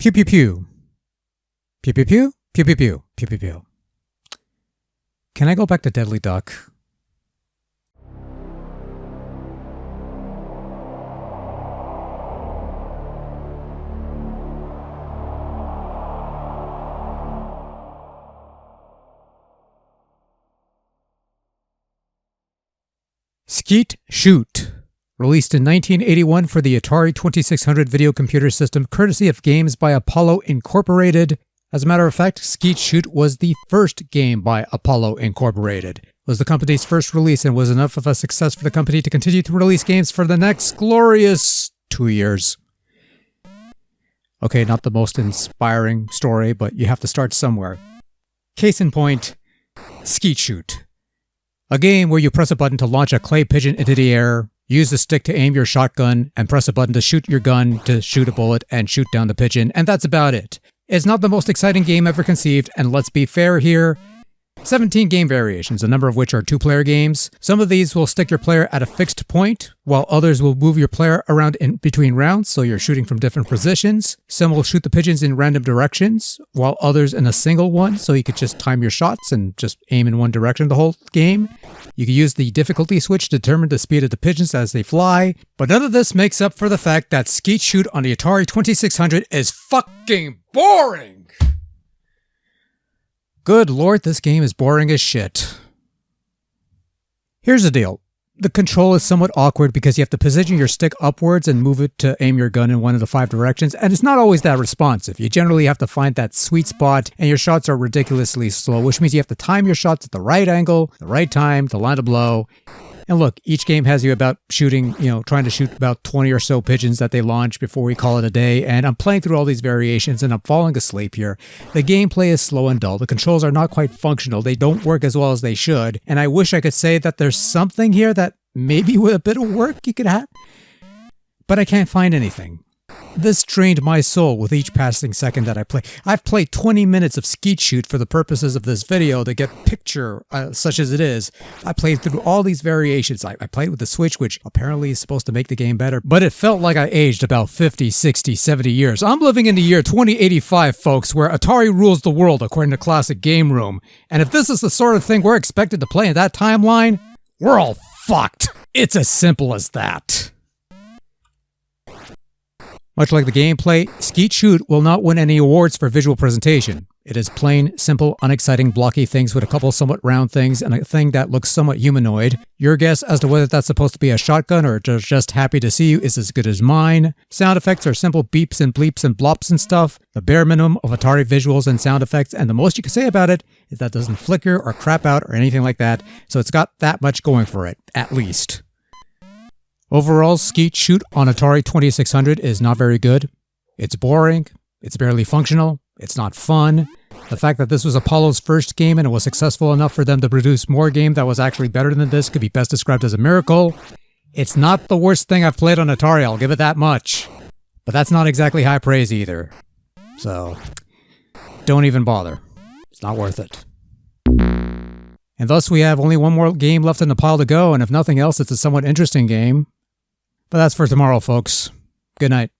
Pew pew pew. Pew pew pew. Pew pew pew. Pew pew pew. Can I go back to Deadly Duck? Skeet Shoot, released in 1981 for the Atari 2600 video computer system, courtesy of Games by Apollo Incorporated. As a matter of fact, Skeet Shoot was the first game by Apollo Incorporated. It was the company's first release and was enough of a success for the company to continue to release games for the next glorious 2 years. Okay, not the most inspiring story, but you have to start somewhere. Case in point, Skeet Shoot. A game where you press a button to launch a clay pigeon into the air, use the stick to aim your shotgun, and press a button to shoot your gun to shoot a bullet and shoot down the pigeon, and that's about it. It's not the most exciting game ever conceived, and let's be fair here, 17 game variations, a number of which are two-player games. Some of these will stick your player at a fixed point, while others will move your player around in between rounds, so you're shooting from different positions. Some will shoot the pigeons in random directions, while others in a single one, so you could just time your shots and just aim in one direction the whole game. You can use the difficulty switch to determine the speed of the pigeons as they fly, but none of this makes up for the fact that Skeet Shoot on the Atari 2600 is fucking boring! Good lord, this game is boring as shit. Here's the deal. The control is somewhat awkward because you have to position your stick upwards and move it to aim your gun in one of the 5 directions, and it's not always that responsive. You generally have to find that sweet spot, and your shots are ridiculously slow, which means you have to time your shots at the right angle, the right time, the line to blow. And look, each game has you about shooting, trying to shoot about 20 or so pigeons that they launch before we call it a day, and I'm playing through all these variations and I'm falling asleep here. The gameplay is slow and dull, the controls are not quite functional, they don't work as well as they should, and I wish I could say that there's something here that maybe with a bit of work you could have, but I can't find anything. This drained my soul with each passing second that I play. I've played 20 minutes of Skeet Shoot for the purposes of this video to get picture such as it is. I played through all these variations. I played with the Switch, which apparently is supposed to make the game better, but it felt like I aged about 50, 60, 70 years. I'm living in the year 2085, folks, where Atari rules the world according to Classic Game Room. And if this is the sort of thing we're expected to play in that timeline, we're all fucked. It's as simple as that. Much like the gameplay, Skeet Shoot will not win any awards for visual presentation. It is plain, simple, unexciting, blocky things with a couple somewhat round things and a thing that looks somewhat humanoid. Your guess as to whether that's supposed to be a shotgun or just happy to see you is as good as mine. Sound effects are simple beeps and bleeps and blops and stuff, the bare minimum of Atari visuals and sound effects, and the most you can say about it is that it doesn't flicker or crap out or anything like that, so it's got that much going for it, at least. Overall, Skeet Shoot on Atari 2600 is not very good. It's boring, it's barely functional, it's not fun. The fact that this was Apollo's first game and it was successful enough for them to produce more game that was actually better than this could be best described as a miracle. It's not the worst thing I've played on Atari, I'll give it that much. But that's not exactly high praise either. So, don't even bother. It's not worth it. And thus we have only one more game left in the pile to go, and if nothing else, it's a somewhat interesting game. But that's for tomorrow, folks. Good night.